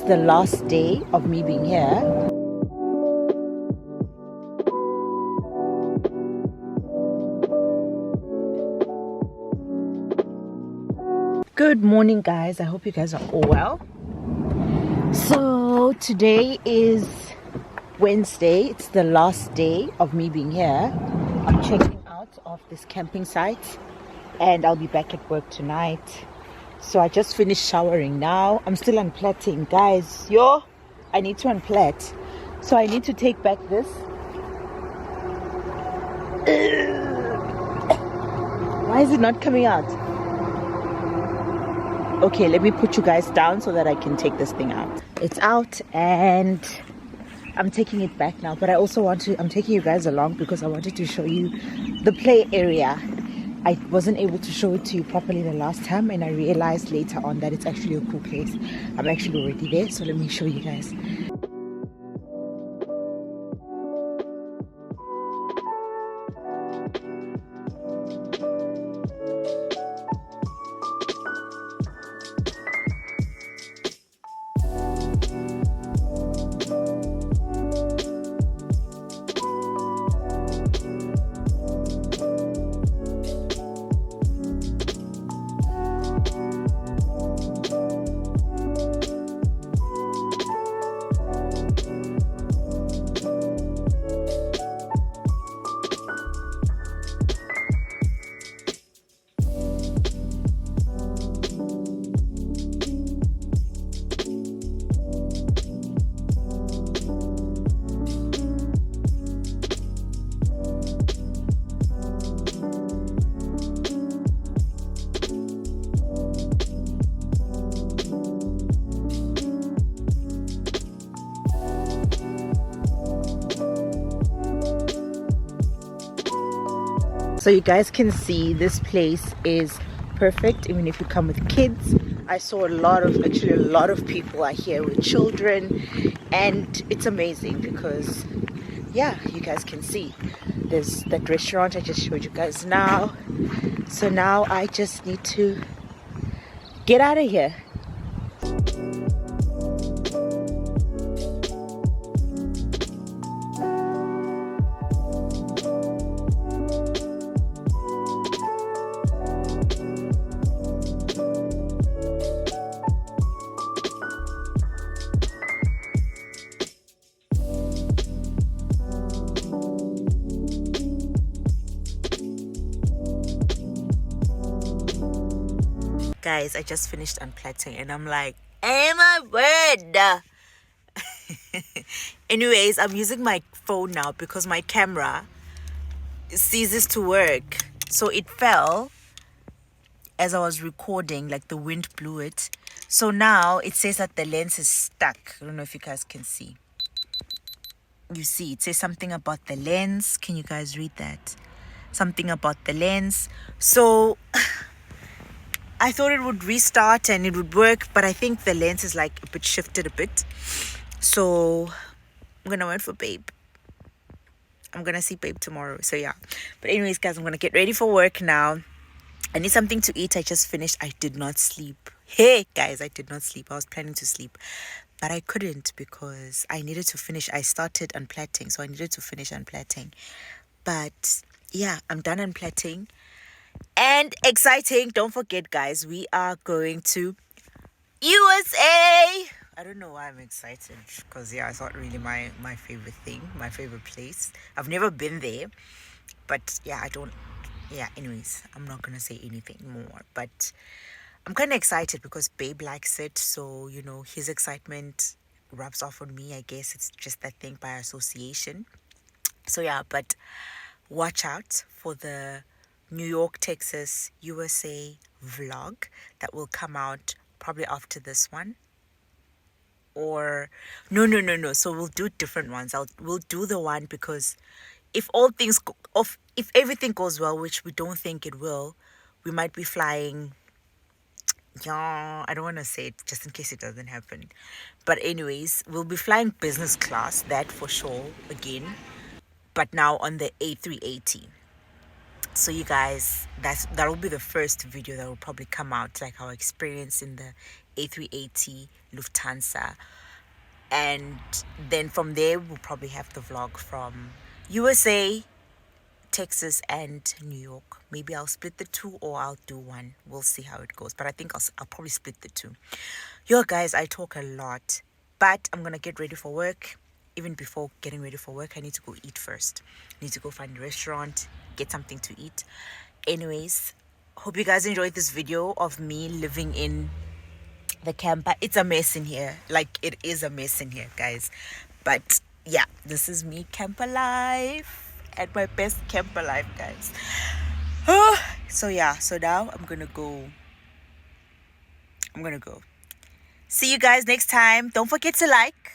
the last day of me being here. Good morning, guys. I hope you guys are all well. So today is Wednesday. It's the last day of me being here. I'm checking out of this camping site and I'll be back at work tonight. So I just finished showering now. I'm still unplaiting, guys. I need to unplait. So I need to take back this. Why is it not coming out? Okay, let me put you guys down so that I can take this thing out. It's out and I'm taking it back now, but I'm taking you guys along because I wanted to show you the play area. I wasn't able to show it to you properly the last time, and I realized later on that it's actually a cool place. I'm actually already there, so let me show you guys. So you guys can see this place is perfect even if you come with kids. I saw a lot of people are here with children, and it's amazing because yeah, you guys can see there's that restaurant I just showed you guys now. So now I just need to get out of here. Guys, I just finished unplaiting and I'm like, oh my word. Anyways, I'm using my phone now because my camera ceases to work. So it fell as I was recording, like the wind blew it. So now it says that the lens is stuck. I don't know if you guys can see. You see, it says something about the lens. Can you guys read that? Something about the lens. So I thought it would restart and it would work, but I think the lens is like a bit shifted a bit. So I'm gonna wait for babe. I'm gonna see babe tomorrow. So yeah. But anyways, guys, I'm gonna get ready for work now. I need something to eat. I just finished. I did not sleep. Hey guys, I did not sleep. I was planning to sleep, but I couldn't because I needed to finish. I started unplaiting, so I needed to finish unplaiting. But yeah, I'm done unplaiting. And exciting, don't forget guys, we are going to USA. I don't know why I'm excited because yeah, it's not really my favorite thing, my favorite place. I've never been there, but yeah, anyways, I'm not gonna say anything more, but I'm kind of excited because babe likes it, so you know, his excitement rubs off on me. I guess it's just that thing by association. So yeah, but watch out for the New York, Texas, USA vlog that will come out probably after this one. Or no. So we'll do different ones. We'll do the one because if everything goes well, which we don't think it will, we might be flying. Yeah, I don't want to say it just in case it doesn't happen. But anyways, we'll be flying business class, that for sure, again. But now on the A380. So you guys, that'll be the first video that will probably come out, like our experience in the A380, Lufthansa. And then from there, we'll probably have the vlog from USA, Texas, and New York. Maybe I'll split the two or I'll do one. We'll see how it goes. But I think I'll probably split the two. Yo, guys, I talk a lot. But I'm going to get ready for work. Even before getting ready for work, I need to go eat first. I need to go find a restaurant, get something to eat. Anyways, hope you guys enjoyed this video of me living in the camper. It's a mess in here. Like, it is a mess in here, guys. But yeah, this is me camper life at my best camper life, guys. So yeah, so now I'm gonna go. See you guys next time. Don't forget to like.